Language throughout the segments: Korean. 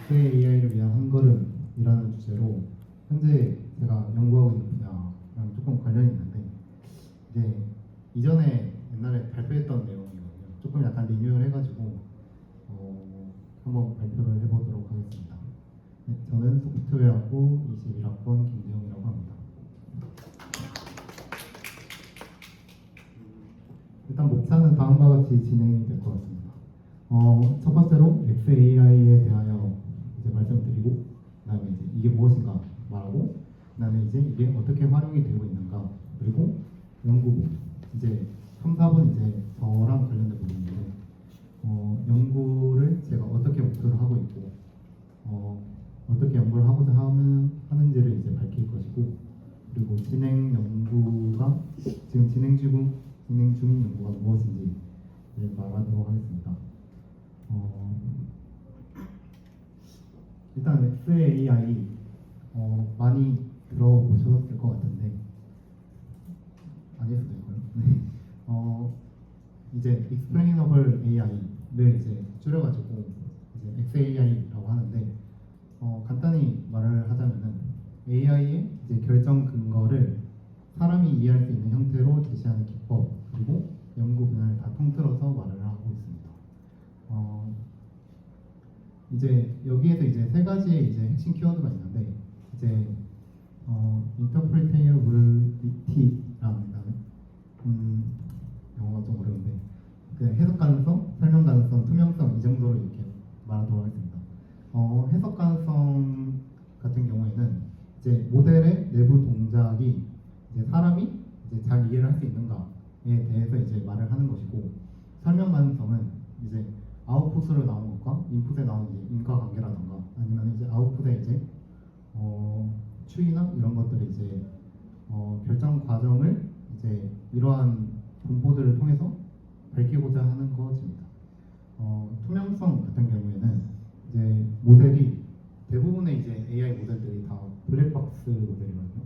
XAI를 위한 한 걸음이라는 주제로 현재 제가 연구하고 있는 분야랑 조금 관련이 있는데 이제 이전에 옛날에 발표했던 내용이거든요. 조금 약간 리뉴얼 해가지고 한번 발표를 해보도록 하겠습니다. 네, 저는 소프트웨어학부 21학번 김대용이라고 합니다. 일단 목차는 다음과 같이 진행이 될 것 같습니다. 첫 번째로 XAI에 대하여 이제 말씀드리고, 그다음에 이제 이게 무엇인가 말하고, 그다음에 이제 이게 어떻게 활용이 되고 있는가, 그리고 연구 이제 3, 4번 이제 저랑 관련된 부분인데, 연구를 제가 어떻게 목표를 하고 있고, 어떻게 연구를 하고자 하는지를 이제 밝힐 것이고, 그리고 진행 연구가 지금 진행 중인 연구가 무엇인지 이제 말하도록 하겠습니다. 일단 XAI 많이 들어보셨을 것 같은데 아닐 수도 있고요. 네. 이제 Explainable AI를 이제 줄여가지고 이제 XAI라고 하는데 간단히 말을 하자면은 AI의 이제 결정 근거를 사람이 이해할 수 있는 형태로 제시하는 기법 그리고 연구 분야를 다 통틀어서 말을 하고 있습니다. 이제 여기에서 이제 세 가지의 이제 핵심 키워드가 있는데 이제 interpretability라는 영어가 좀 어려운데 그 해석 가능성, 설명 가능성, 투명성 이 정도로 이렇게 말하도록 하겠습니다. 해석 가능성 같은 경우에는 이제 모델의 내부 동작이 이제 사람이 이제 잘 이해를 할 수 있는가에 대해서 이제 말을 하는 것이고, 설명 가능성은 이제 아웃풋으로 나온 것과 인풋에 나온 이제 인과관계라던가 아니면 이제 아웃풋에 이제 추이나 이런 것들을 이제 결정 과정을 이제 이러한 분포들을 통해서 밝히고자 하는 것입니다. 투명성 같은 경우에는 이제 모델이 대부분의 이제 AI 모델들이 다 블랙박스 모델이거든요.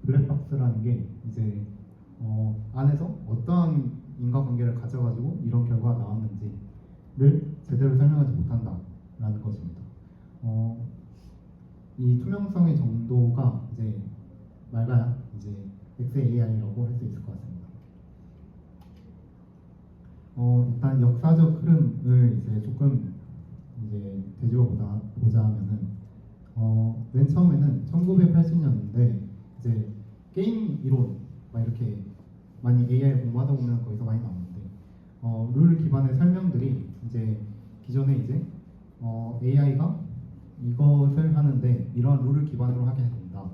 블랙박스라는 게 이제 안에서 어떠한 인과관계를 가져가지고 이런 결과가 나왔는지를 제대로 설명하지 못한다라는 것입니다. 이 투명성의 정도가 이제 맑아야 이제 XAI라고 할 수 있을 것 같습니다. 일단 역사적 흐름을 이제 조금 이제 되짚어 보자면은 맨 처음에는 1980년대 이제 게임 이론 막 이렇게 많이 AI 공부하다 보면 거기서 많이 나오는데 룰 기반의 설명들이 이제 기존에 이제 AI가 이것을 하는데 이러한 룰을 기반으로 하게 된다.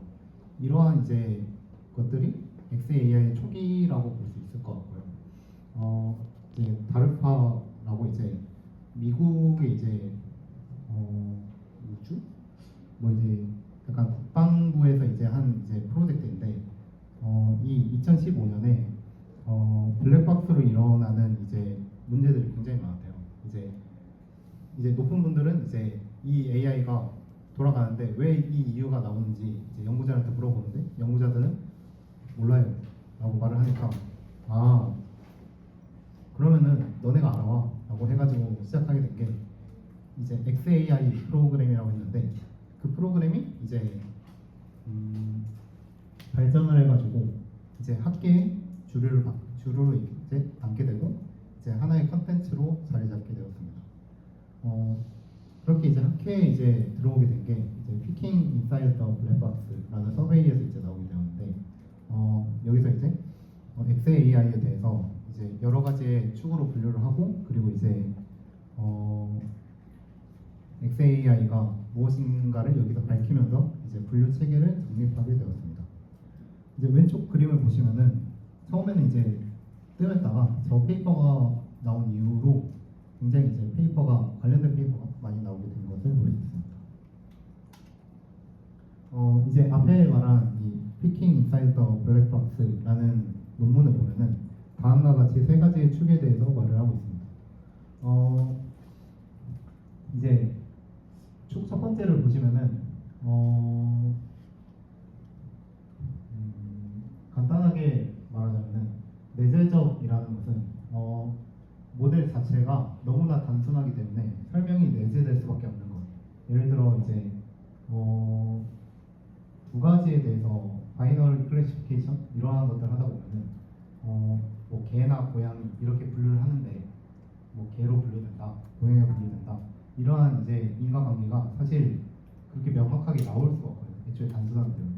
이러한 이제 것들이 XAI의 초기라고 볼 수 있을 것 같고요. 이제 다르파라고 이제 미국의 이제 우주 뭐 이제 약간 국방부에서 이제 한 이제 프로젝트인데 이 2015년에 블랙박스로 일어나는 이제 문제들이 굉장히 많았대요. 이제 높은 분들은 이제 이 AI가 돌아가는데 왜 이 이유가 나오는지 이제 연구자한테 물어보는데 연구자들은 몰라요 라고 말을 하니까 그러면은 너네가 알아와 라고 해가지고 시작하게 된 게 이제 XAI 프로그램이라고 했는데 그 프로그램이 이제 발전을 해가지고 이제 학계의 주류로 이제 담게 되고 이제 하나의 컨텐츠로 자리 잡게 되었습니다. 그렇게 이제 학회에 이제 들어오게 된 게 이제 Peeking Inside the Black Box라는 서베이에서 이제 나오게 되었는데 여기서 이제 XAI에 대해서 이제 여러 가지의 축으로 분류를 하고 그리고 이제 XAI가 무엇인가를 여기서 밝히면서 이제 분류 체계를 정립하게 되었습니다. 이제 왼쪽 그림을 보시면은 처음에는 이제 뜸했다가 저 페이퍼가 나온 이후로 굉장히 이제 관련된 페이퍼가 많이 나오게 된 것을 볼 수 있습니다. 이제 앞에 말한 이 Peeking Inside the Black Box라는 논문을 보면은 다음과 같이 세 가지의 축에 대해서 말을 하고 있습니다. 이제 축 첫 번째를 보시면은 간단하게 말하자면은 내재적이라는 것은 모델 자체가 너무나 단순하기 때문에 설명이 내재될 수밖에 없는 것. 예를 들어 이제 두 가지에 대해서 바이너리 클래시피케이션 이러한 것들 하다 보면은 뭐 개나 고양이 이렇게 분류를 하는데 뭐 개로 분류된다, 고양이가 분류된다 이러한 이제 인과관계가 사실 그렇게 명확하게 나올 수가 없거든요. 애초에 단순한 내용이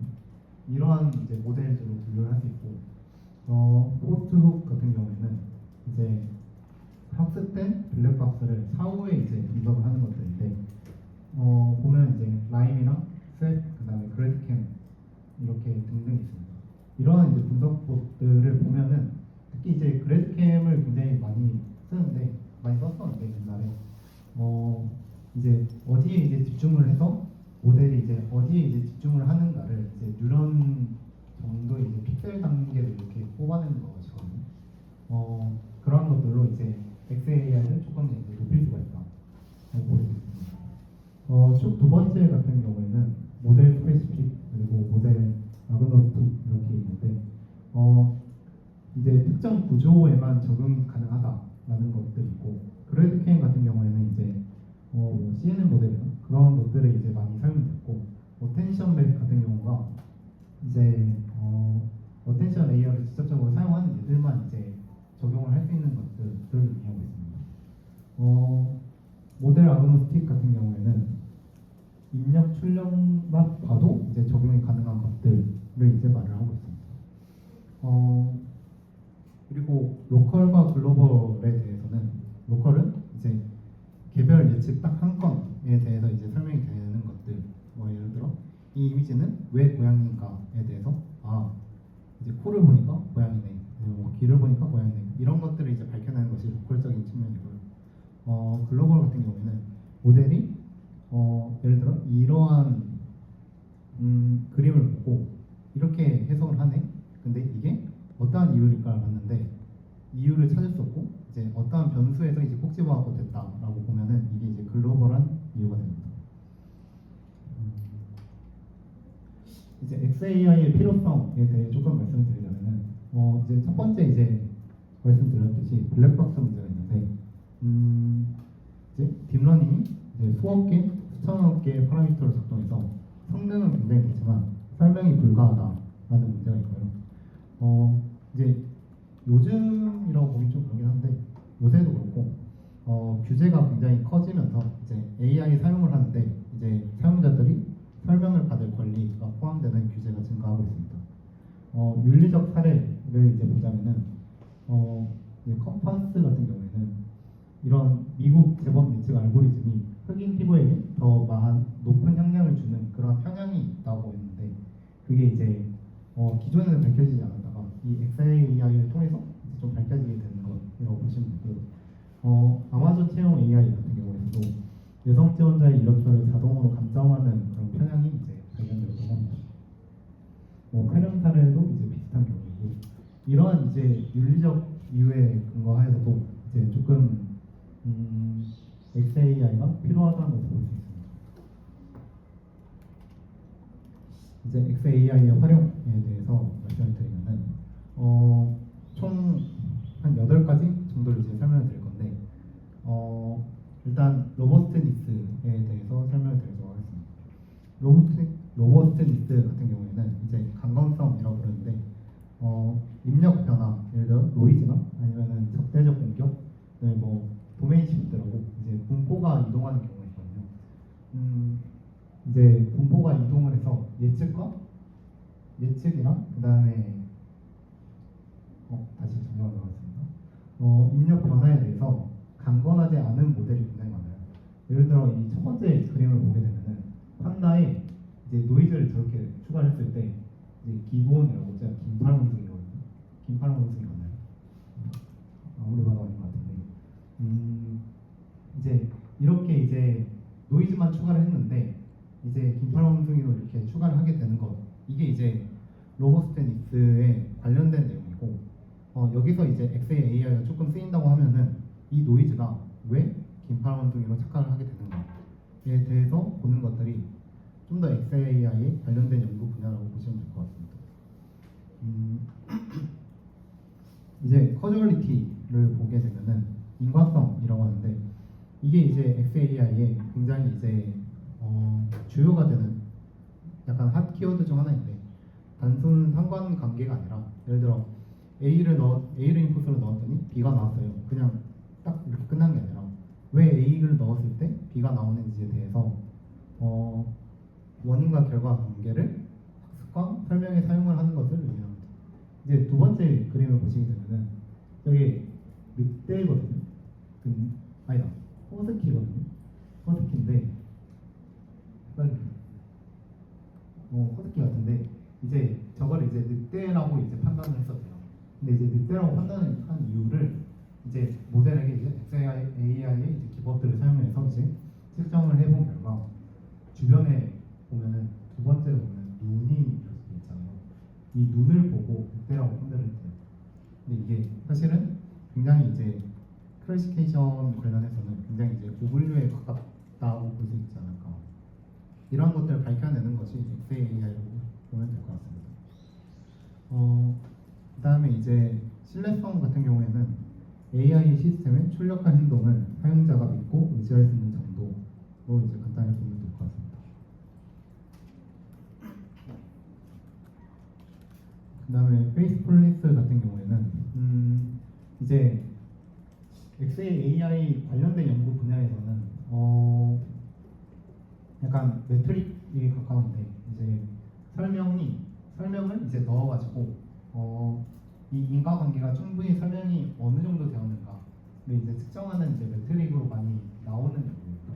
이러한 이제 모델들로 분류를 할 수 있고 포스트훅 같은 경우에는 이제 학습된 블랙박스를 사후에 이제 분석을 하는 것들인데 보면 이제 라임이랑 셋 그다음에 그래드캠 이렇게 등등 있습니다. 이러한 이제 분석법들을 보면은 특히 이제 그래드캠을 굉장히 많이 쓰는데 많이 썼었는데 옛날에 이제 어디에 이제 집중을 해서 모델이 이제 어디에 이제 집중을 하는가를 이제 뉴런 정도의 이제 픽셀 단계를 이렇게 뽑아내는 것이거든요. 그런 것들로 이제 XAI를 조금 이제 높일 수가 있다. 볼 수 있습니다. 두 번째 같은 경우에는 모델 스페시픽 그리고 모델 아그노스틱 이렇게 있는데 이제 특정 구조에만 적용 가능하다라는 것들이 있고 그래드캠 같은 경우에는 이제 CNN 모델이나 그런 것들에 이제 많이 사용됐고 어텐션 맵 같은 경우가 이제 어텐션 레이어를 직접적으로 사용하는 애들만 이제 적용을 할 수 있는 것들을 의미하고 있습니다. 모델 아그노스틱 같은 경우에는 입력 출력만 봐도 이제 적용이 가능한 것들을 이제 말을 하고 있습니다. 그리고 로컬과 글로벌에 대해서는 로컬은 이제 개별 예측 딱 한 건에 대해서 이제 설명이 되는 것들 뭐 예를 들어 이 이미지는 왜 고양이인가에 대해서 이제 코를 보니까 고양이네 뭐 귀를 보니까 고양이네 이런 것들을 이제 밝혀내는 것이 로컬적인 측면이고요. 글로벌 같은 경우에는 모델이 예를 들어 이러한 그림을 보고 이렇게 해석을 하네 근데 이게 어떠한 이유일까를 봤는데 이유를 찾을 수 없고 이제 어떠한 변수에서 이제 꼭 집어갖고 됐다라고 보면은 이게 이제 글로벌한 이유가 됩니다. 이제 XAI의 필요성에 대해 조금 말씀드리자면은 이제 첫 번째 이제 말씀드렸듯이 블랙박스 문제가 있는데 이제 딥러닝이 이제 수억 개, 수천억 개의 파라미터를 작동해서 성능은 굉장히 좋지만 설명이 불가하다라는 문제가 있고요. 이제 요즘이라고 보기 좀 그러긴 한데 요새도 그렇고 규제가 굉장히 커지면서 이제 AI 사용을 하는데 이제 사용자들이 설명을 받을 권리가 포함되는 규제가 증가하고 있습니다. 윤리적 사례를 이제 보자면은 이제 컴파스 같은 경우에는 이런 미국 재범 예측 알고리즘이 흑인 피부에게 더 높은 향량을 주는 그런 편향이 있다고 했는데 그게 이제 기존에는 밝혀지지 않았다가 이 XAI를 통해서 이제 좀 밝혀지게 되는 것이라고 보시면 되고요. 아마존 채용 AI 같은 경우에도 여성 지원자의 이력서를 자동으로 감정하는 그런 편향이 이제 발견되었다고 합니다. 촬영 사례도 이제 비슷한 경우이고 이러한 이제 윤리적 이유에 근거하여서도 이제 조금 XAI가 필요하다는 것을 볼 수 있습니다. 이제 XAI의 활용에 대해서 말씀을 드리면은 총 한 8가지 정도를 이제 설명을 드릴 건데 일단 로버스트니스에 대해서 설명을 드리도록 하겠습니다. 로버스트니스 같은 경우에는 이제 강건성이라고 부르는데 입력 변화, 예를 들어 노이즈나 아니면은 적대적 공격, 뭐 도메인 시프트라고 이제 분포가 이동하는 경우가 있거든요. 이제 분포가 이동을 해서 예측이랑 그 다음에 다시 정리하도록 하겠습니다. 입력 변화에 대해서 강건하지 않은 모델이 굉장히 많아요. 예를 들어 이 첫 번째 그림을 보게 되면은 판다에 이제 노이즈를 저렇게 추가했을 때 이제 기본이라고 제가 긴팔원숭이거든요. 긴팔원숭이 맞나요? 아무리 봐도 아닌 것 같은데 이제 이렇게 이제 노이즈만 추가를 했는데 이제 긴팔원숭이로 이렇게 추가를 하게 되는 것 이게 이제 로버스트니스에 관련된 내용이고 여기서 이제 XAI가 조금 쓰인다고 하면은 이 노이즈가 왜 긴팔원숭이로 착각을 하게 되는가에 대해서 보는 것들이 좀 더 XAI에 관련된 연구 분야라고 보시면 될 것 같습니다. 이제 커저리티를 보게 되면은 인과성이라고 하는데 이게 이제 XAI에 굉장히 이제 주요가 되는 약간 핫 키워드 중 하나인데 단순 상관관계가 아니라 예를 들어 A를 인풋으로 넣었더니 B가 나왔어요. 그냥 딱 이렇게 끝난 게 아니라 왜 A를 넣었을 때 B가 나오는지에 대해서 원인과 결과 관계를 학습과 설명에 사용을 하는 것을 의미합니다. 이제 두 번째 그림을 보시게 되면은 여기 늑대거든요. 아니다, 호스키거든요. 호스키인데 호스키 같은데 이제 저걸 이제 늑대라고 이제 판단을 했었대요. 근데 이제 늑대라고 판단을 한 이유를 이제 모델에게 이제 AI의 이제 기법들을 사용해서 이제 측정을 해본 결과 주변에 보면은 두 번째로 보면 눈이 이렇게 있잖아요. 이 눈을 보고 늑대라고 판단을 했대요. 근데 이게 사실은 굉장히 이제 클래시피케이션 관련해서는 굉장히 이제 고분류에 가깝다고 볼 수 있지 않을까. 이런 것들을 밝혀내는 것이 XAI라고 보면 될 것 같습니다. 그다음에 이제 신뢰성 같은 경우에는 AI 시스템의 출력한 행동을 사용자가 믿고 의지할 수 있는 정도로 이제 간단히 보면 될 것 같습니다. 그다음에 페이스풀리스 같은 경우에는 이제 XAI 관련된 연구 분야에서는 약간 매트릭에 가까운데 이제 설명을 이제 넣어가지고 이 인과관계가 충분히 설명이 어느 정도 되었는가 를 이제 측정하는 이제 매트릭으로 많이 나오는 연구입니다.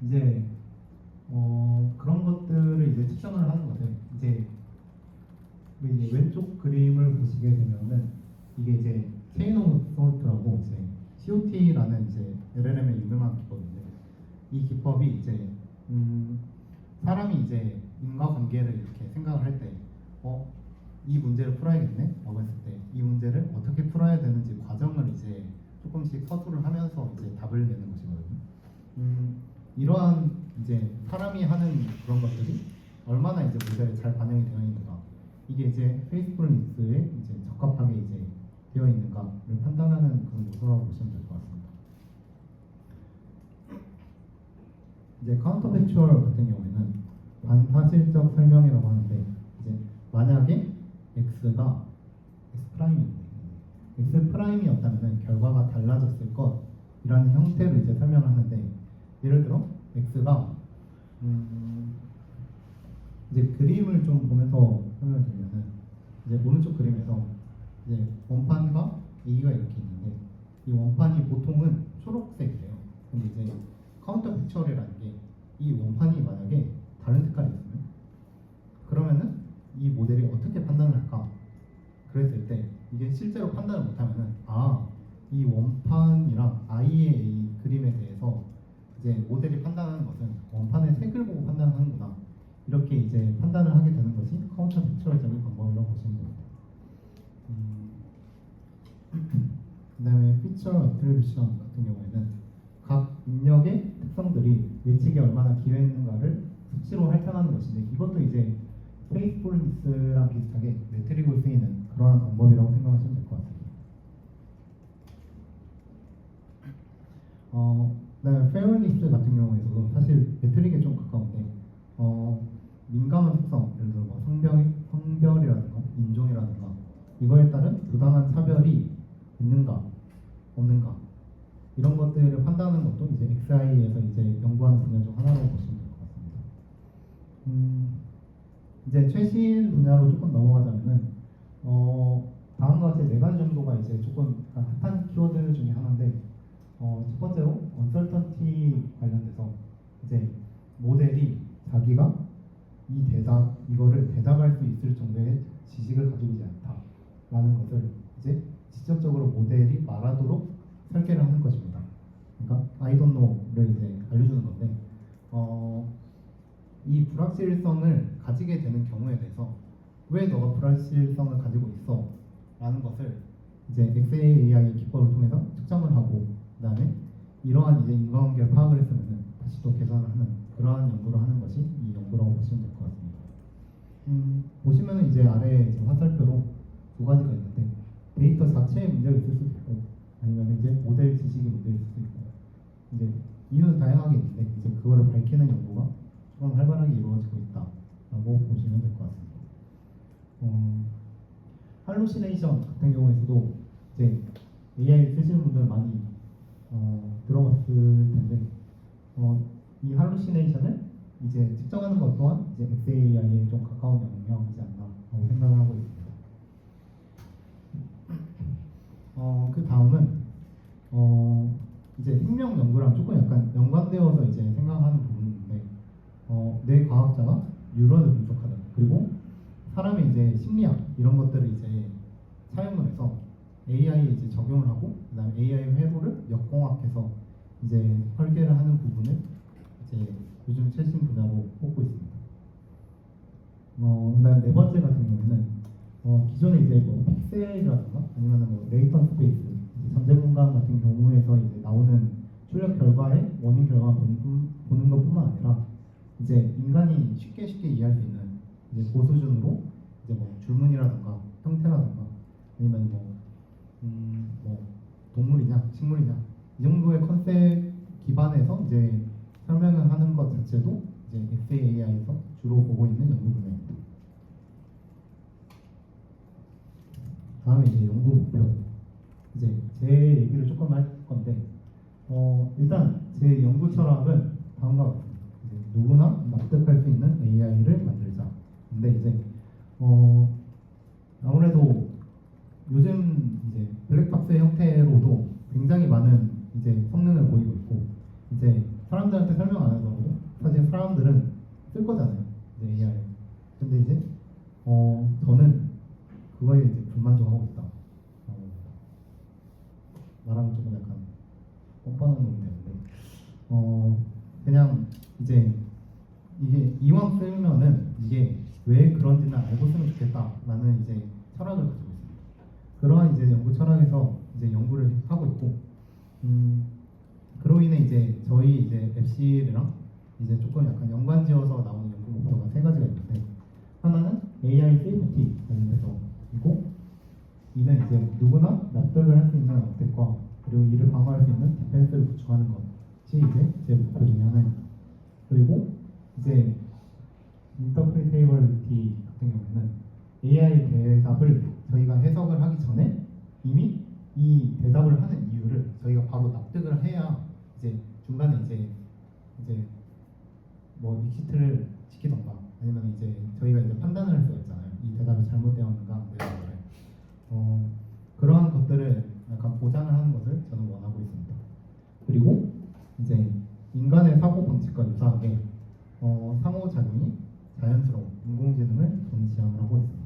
이제 그런 것들을 이제 측정을 하는 것은 이제 왼쪽 그림을 보시게 되면은 이게 이제 체인 오브 소트라고 이제 COT라는 이제 LLM의 유명한 기법인데 이 기법이 이제 사람이 이제 인과관계를 이렇게 생각을 할 때 이 문제를 풀어야겠네 라고 했을 때 이 문제를 어떻게 풀어야 되는지 과정을 이제 조금씩 서술을 하면서 이제 답을 내는 것이거든요. 이러한 이제 사람이 하는 그런 것들이 얼마나 이제 모델에 잘 반영이 되어 있는가, 이게 이제 페이스풀리스에 이제 적합하게 이제 되어 있는가를 판단하는 그런 요소라고 보시면 될 것 같습니다. 이제 카운터 팩추얼 같은 경우에는 반사실적 설명이라고 하는데 이제 만약에 x가 x 프라임이었다면 결과가 달라졌을 것이라는 형태로 이제 설명을 하는데 예를 들어 x가 이제 그림을 좀 보면서 설명을 드리면은 이제 오른쪽 그림에서 이제 원판과 A가 이렇게 있는데 이 원판이 보통은 초록색이에요. 근데 이제 카운터 픽처리라는 게 이 원판이 만약에 다른 색깔이 있으면 그러면은 이 모델이 어떻게 판단을 할까? 그랬을 때 이게 실제로 판단을 못하면은 이 원판이랑 I의 A 그림에 대해서 이제 모델이 판단하는 것은 원판의 색을 보고 판단하는구나, 이렇게 이제 판단을 하게 되는 것이 카운터 픽처럴적인 방법이라고 보시면 됩니다. 그다음에 피처 어트리뷰션 같은 경우에는 각 입력의 특성들이 예측에 얼마나 기여 있는가를 수치로 할당하는 것인데 이것도 이제 페이스풀리스랑 비슷하게 매트릭으로 쓰이는 그러한 방법이라고 생각하시면 될 것 같습니다. 그다음에 페어리스 같은 경우에서도 사실 매트릭에 좀 가까운데 민감한 특성, 예를 들어 뭐 성별이라든가 인종이라든가 이거에 따른 부당한 차별이 있는가 없는가 이런 것들을 판단하는 것도 이제 XI에서 이제 연구하는 분야 중 하나라고 보시면 될 것 같습니다. 이제 최신 분야로 조금 넘어가자면은 다음과 같이 4가지 정도가 이제 조금 핫한 키워드 중에 하나인데 첫 번째로 언설턴티 관련돼서 이제 모델이 자기가 이거를 대답할 수 있을 정도의 지식을 가지고 있지 않다라는 것을 이제 직접적으로 모델이 말하도록 설계를 하는 것입니다. 그러니까 I don't know를 이제 알려주는 건데 이 불확실성을 가지게 되는 경우에 대해서 왜 너가 불확실성을 가지고 있어? 라는 것을 이제 XAI 기법을 통해서 측정을 하고 그다음에 이러한 이제 인과관계를 파악을 했으면 다시 또 계산을 하는 그러한 연구를 하는 것이 이 연구라고 보시면 될 것 같습니다. 보시면은 이제 아래 이제 화살표로 두 가지가 있는데 데이터 자체의 문제가 있을 수도 있고 아니면 이제 모델 지식의 문제가 있을 수도 있고 이제 이유는 다양하게 있는데 이제 그거를 밝히는 연구가 조금 활발하게 이루어지고 있다라고 보시면 될 것 같습니다. 할루시네이션 같은 경우에서도 이제 AI 쓰시는 분들 많이 들어봤을 텐데 이 할루시네이션을 이제 측정하는 것 또한 이제 XAI에 좀 가까운 영역이지 않나라고 생각을 하고 있습니다. 그 다음은 이제 생명 연구랑 조금 약간 연관되어서 이제 생각하는 부분인데 뇌 과학자가 뉴런을 분석하는 그리고 사람의 이제 심리학 이런 것들을 이제 사용을 해서 AI에 이제 적용을 하고 그다음에 AI 회로를 역공학해서 이제 설계를 하는 부분을 이제 요즘 최신 분야로 뽑고 있습니다. 그다음 네 번째 같은 경우는 기존에 이제 뭐 픽셀이라든가 아니면은 뭐 레이턴 스페이스 잠재 공간 같은 경우에서 이제 나오는 출력 결과의 원인 결과 보는 것뿐만 아니라 이제 인간이 쉽게 이해할 수 있는 이제 고수준으로 이제 뭐 줄무늬라든가 형태라든가 아니면 뭐 동물이냐 식물이냐 이 정도의 컨셉 기반에서 이제 설명을 하는 것 자체도 이제 XAI에서 주로 보고 있는 연구 분야입니다. 다음에 이제 연구 목표. 이제 제 얘기를 조금 할 건데, 일단 제 연구 철학은 다음과 같습니다. 이제 누구나 납득할 수 있는 AI를 만들자. 근데 이제 아무래도 요즘 이제 블랙박스의 형태로도 굉장히 많은 이제 성능을 보이고 있고, 이제 사람들한테 설명 안 하더라도 사실 사람들은 쓸 거잖아요. 이제 AI. 근데 이제 저는 그거에 이제 불만족하고 있다. 말하면 조금 약간 뻔뻔한 놈이 되는데, 그냥 이제 이게 이왕 쓰면은 이게 왜 그런지는 알고 쓰면 좋겠다라는 이제 철학을 가지고 있습니다. 그러한 이제 연구 철학에서 이제 연구를 하고 있고, 그로 인해 이제 저희 이제 앱실이랑 이제 조금 약간 연관지어서 나오는 연구 목표가 세 가지가 있는데, 하나는 AI 세이프티 관련돼서이고, 이는 이제 누구나 납득을 할 수 있는 어택과 그리고 이를 방어할 수 있는 디펜스를 구축하는 것이 이제 제 목표 중에 하나입니다. 그리고 이제 인터프리테이블리티 같은 경우에는 AI 대답을 저희가 해석을 하기 전에 이미 이 대답을 하는 이유를 저희가 바로 납득을 해야 이제 중간에 이제 뭐 익시트를 시키던가 아니면 이제 저희가 이제 판단을 할 수가 있잖아요. 이 대답이 잘못되었는가 안 되었는가. 그러한 것들을 약간 보장을 하는 것을 저는 원하고 있습니다. 그리고 이제 인간의 사고 방식과 유사하게 상호작용이 자연스러운 인공지능을 저는 지향을 하고 있습니다.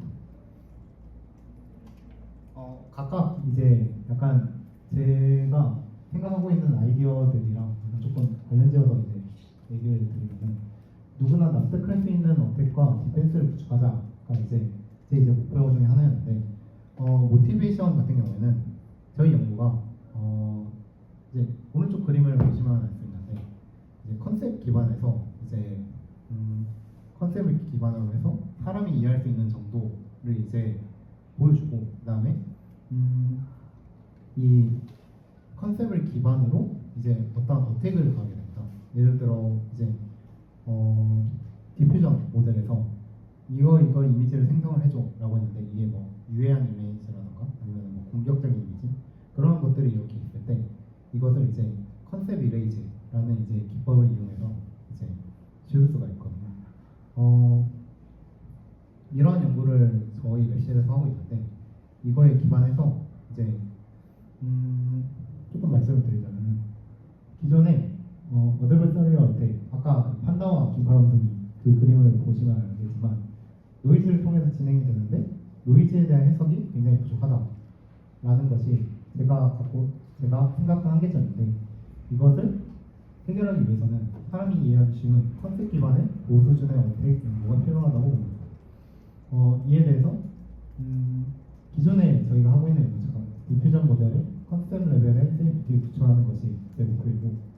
각각 이제 약간 제가 생각하고 있는 아이디어들이랑 조금 관련지어서 이제 얘기를 드리면은 누구나 납득할 수 있는 어택과 디펜스를 구축하자가 이제 제 이제 목표 중에 하나였는데 모티베이션 같은 경우에는 저희 연구가 이제 오른쪽 그림을 보시면 알 수 있는데 이제 컨셉 기반에서 이제 컨셉을 기반으로 해서 사람이 이해할 수 있는 정도를 이제 보여주고 그다음에 이 컨셉을 기반으로 이제 어떤 어택을 가게 됩니다. 예를 들어 이제 디퓨전 모델에서 이거 이미지를 생성을 해줘라고 했는데 이게 뭐 유해한 이미지라던가 아니면 뭐 공격적인 이미지 그런 것들이 이렇게 있을 때 이것을 이제 컨셉 이레이즈라는 이제 기법을 이용해서 이제 지울 수가 있거든요. 이러한 연구를 저희 랩실에서 하고 있는데 이거에 기반해서 이제 조금 말씀을 드리자면 기존에 어드버서리와 어택 아까 그 판다와 긴팔원숭이 그 그림을 보시면 알겠지만 노이즈를 통해서 진행이 되는데 노이즈에 대한 해석이 굉장히 부족하다라는 것이 제가 생각한 한계점인데 이것을 해결하기 위해서는 사람이 이해하기 쉬운 컨셉 기반의 고수준의 어택 연구가 필요하다고 봅니다. 이에 대해서 기존에 저희가 하고 있는 연구처럼 디퓨전 모델의 컨셉 레벨의 세이프티를 구축하는 것이 제 목표이고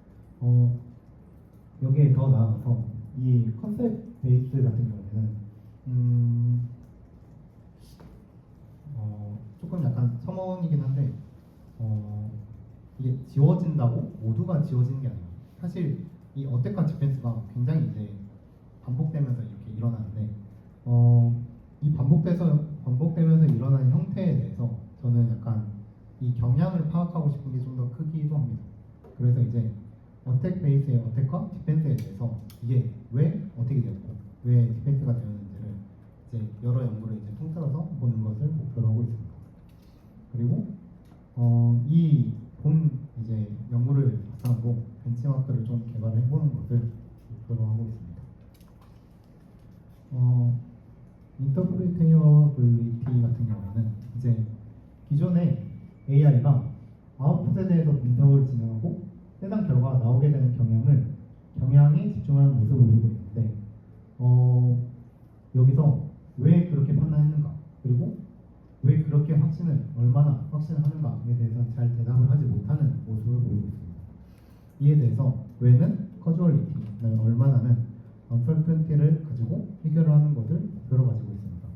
여기에 더 나아가서 이 컨셉 베이스 같은 경우에는 조금 약간 약간 첨언이긴 한데 이게 지워진다고 모두가 지워지는 게 아니에요. 사실 이 어택과 디펜스가 굉장히 이제 반복되면서 이렇게 일어나는데 이 반복되면서 일어나는 형태에 대해서 저는 약간 이 경향을 파악하고 싶은 게 좀 더 크기도 합니다. 그래서 이제 어택 베이스의 어택과 디펜스에 대해서 이게 왜 어택이 되었고 왜 디펜스가 되었는지를 이제 여러 연구를 이제 통틀어서 보는 것을 목표로 하고 있습니다. 그리고 이 본 이제 연구를 바탕으로 벤치마크를 좀 개발해 보는 것을 목표로 하고 있습니다. 인터프리테이어블리티 같은 경우에는 이제 기존에 AI가 아웃풋에 대해서 분석을 진행하고 해당 결과가 나오게 되는 경향에 집중하는 모습을 보이고 있는데 여기서 왜 그렇게 판단했는가 그리고 왜 그렇게 얼마나 확신을 하는가에 대해서는 잘 대답을 하지 못하는 모습을 보이고 있습니다. 이에 대해서 왜는 커주얼리티, 얼마나는 언설튼티를 가지고 해결을 하는 것을 목표로 가지고 있습니다.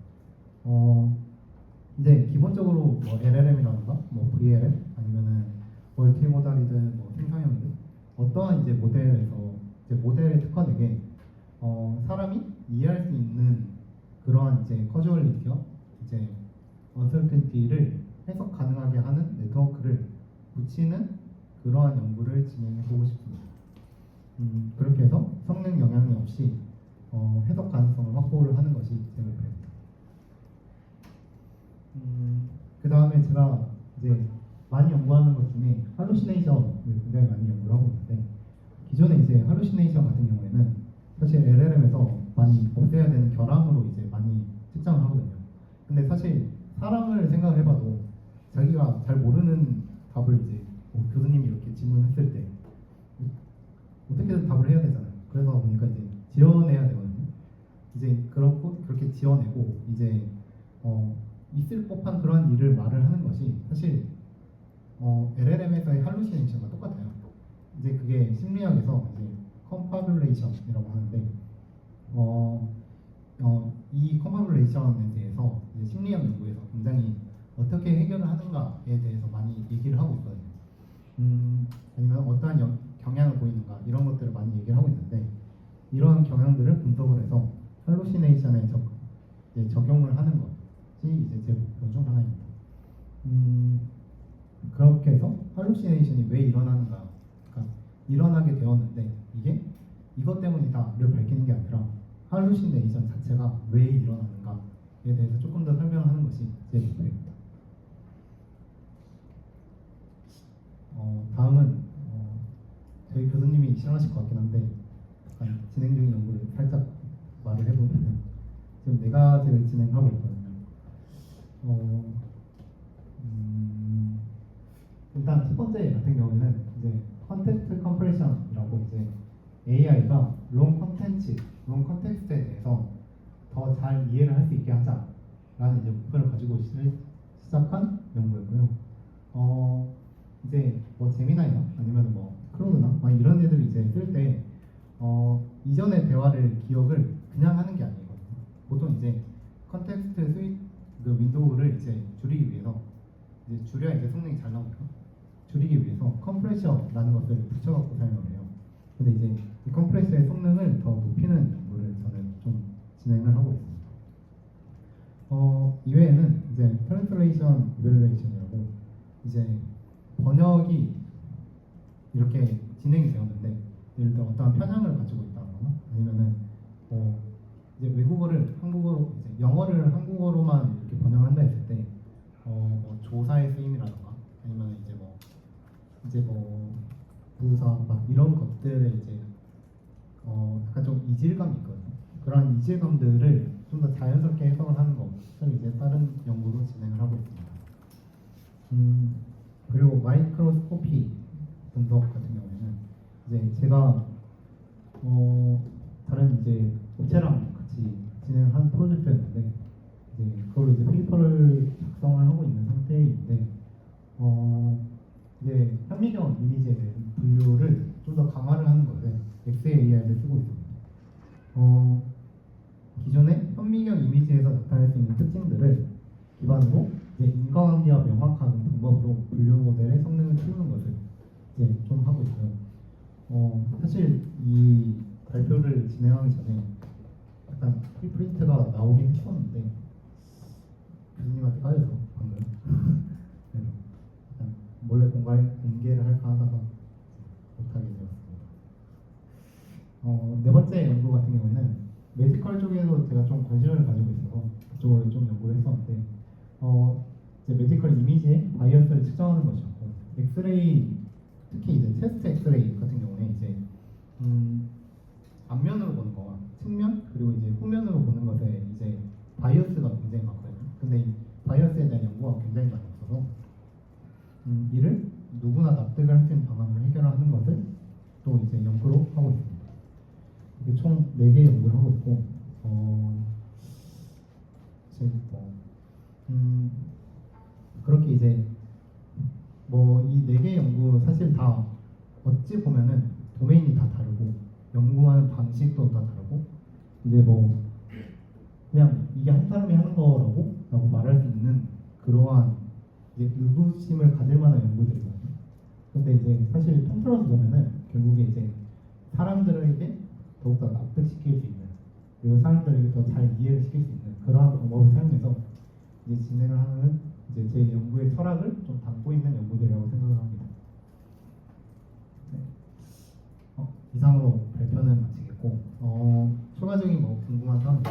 이제 기본적으로 뭐 LLM이라든가 뭐 VLM 아니면은 멀티모달이든 뭐 생성형이든 어떠한 이제 모델에 특화되게 사람이 이해할 수 있는 그러한 이제 커주얼리티와 이제 언설튼티를 해석 가능하게 하는 네트워크를 붙이는 그러한 연구를 진행해 보고 싶습니다. 그렇게 해서 성능 영향이 없이 해석 가능성을 확보를 하는 것이 제 목표입니다. 그 다음에 제가 이제 많이 연구하는 것 중에 할루시네이션을 굉장히 많이 연구를 하고 있는데 기존에 이제 할루시네이션 같은 경우에는 사실 LLM에서 많이 없애야 되는 결함으로 이제 많이 측정을 하거든요. 근데 사실 사람을 생각을 해봐도 자기가 잘 모르는 답을 이제 교수님이 이렇게 질문했을 때 어떻게든 답을 해야 되잖아요. 그래서 보니까 이제 지어내야 되거든요. 이제 그렇게 지어내고 이제 있을 법한 그런 일을 말을 하는 것이 사실 LLM에서의 할루시네이션과 똑같아요. 이제 그게 심리학에서 이제 컨파뷸레이션이라고 하는데 이 컨파뷸레이션에 대해서 이제 심리학 연구에서 굉장히 어떻게 해결을 하는가에 대해서 많이 얘기를 하고 있거든요. 아니면 어떠한 경향을 보이는가 이런 것들을 많이 얘기를 하고 있는데 이러한 경향들을 분석을 해서 할루시네이션에 적용을 하는 것이 이제 제 목표 중 하나입니다. 그렇게 해서 할루시네이션이 왜 일어나는가, 그러니까 일어나게 되었는데 이게 이것 때문이다를 밝히는 게 아니라 할루시네이션 자체가 왜 일어나는가에 대해서 조금 더 설명하는 것이 제 목표입니다. 다음은 저희 교수님이 싫어하실 것 같긴 한데 약간 진행 중인 연구를 살짝 말을 해보면 지금 4가지를 진행하고 있거든요. 일단 첫 번째 같은 경우에는 이제 컨텍스트 컴프레션이라고 이제 AI가 롱 컨텍스트에 대해서 더 잘 이해를 할 수 있게 하자라는 이제 목표를 가지고 시작한 연구였고요. 이제 뭐 제미나이나 아니면 뭐 클로드나 막 이런 애들이 이제 쓸 때 이전의 대화를 기억을 그냥 하는 게 아니거든요. 보통 이제 컨텍스트 스윗 그 윈도우를 이제 줄이기 위해서 이제 줄여야 이제 성능이 잘 나오니까 줄이기 위해서 컴프레셔라는 것을 붙여갖고 사용을 해요. 근데 이제 이 컴프레셔의 성능을 더 높이는 연구를 저는 좀 진행을 하고 있습니다. 이외에는 이제 트랜슬레이션 이밸루에이션이라고 이제 번역이 이렇게 진행이 되었는데 예를 들어 어떠한 편향을 가지고 있다거나 아니면은 이제 외국어를 한국어로 이제 영어를 한국어로만 이렇게 번역을 한다 했을 때 뭐 조사의 쓰임이라던가 아니면 이제 뭐 부사 막 이런 것들에 이제 약간 좀 이질감이 있거든요. 그런 이질감들을 좀 더 자연스럽게 해석을 하는 것을 이제 다른 연구로 진행을 하고 있습니다. 그리고 마이크로스코피 분석 같은 경우에는 이제 제가 다른 이제 업체랑 같이 진행한 프로젝트였는데 이제 그걸로 이제 페이퍼를 작성을 하고 있는 상태인데 이제 현미경 이미지에 대한 분류를 좀 더 강화를 하는 것에 XAI를 쓰고 있습니다. 기존의 현미경 이미지에서 나타낼 수 있는 특징들을 기반으로 이제 인과관계와 명확한 방법으로 분류 모델의 성능을 키우는 것을 이제 좀 하고 있고요. 사실 이 발표를 진행하기 전에 약간 프리프린트가 나오긴 했었는데 교수님한테 까여서 방금 그래서 약간 몰래 공개를 할까 하다가 못하게 되었습니다. 네 번째 연구 같은 경우에는 메디컬 쪽에도 제가 좀 관심을 가지고 있어서 그쪽으로 좀 연구를 했었는데 이제 메디컬 이미지의 바이어스를 측정하는 것이었고 엑스레이 특히 이제 체스트 엑스레이 같은 경우에 이제 앞면으로 보는 거와 측면 그리고 이제 후면으로 보는 것에 이제 바이어스가 굉장히 많거든요. 근데 이 바이어스에 대한 연구가 굉장히 많이 없어서 이를 누구나 납득을 할 수 있는 방안으로 해결하는 것을 또 이제 연구로 하고 있습니다. 이게 총 4개 연구를 하고 있고 이제 그렇게 이제 뭐 이 4개 연구 사실 다 어찌 보면은 도메인이 다 다르고 연구하는 방식도 다 다르고 이제 뭐 그냥 이게 한 사람이 하는 거라고 말할 수 있는 그러한 이제 의구심을 가질 만한 연구들이거든요. 근데 이제 사실 통틀어서 보면은 결국에 이제 사람들에게 더욱더 납득시킬 수 있는 그리고 사람들에게 더 잘 이해를 시킬 수 있는 그러한 방법을 사용해서 이제 진행을 하는 이제 제 연구의 철학을 좀 담고 있는 연구들이라고 생각을 합니다. 네. 이상으로 발표는 마치겠고 추가적인 뭐 궁금한 사항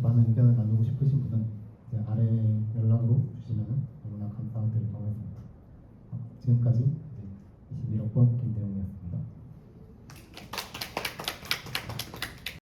많은 의견을 나누고 싶으신 분은 이제 아래 연락으로 주시면 너무나 감사드리도록 하겠습니다. 지금까지 이제 21학번 김대웅이었습니다.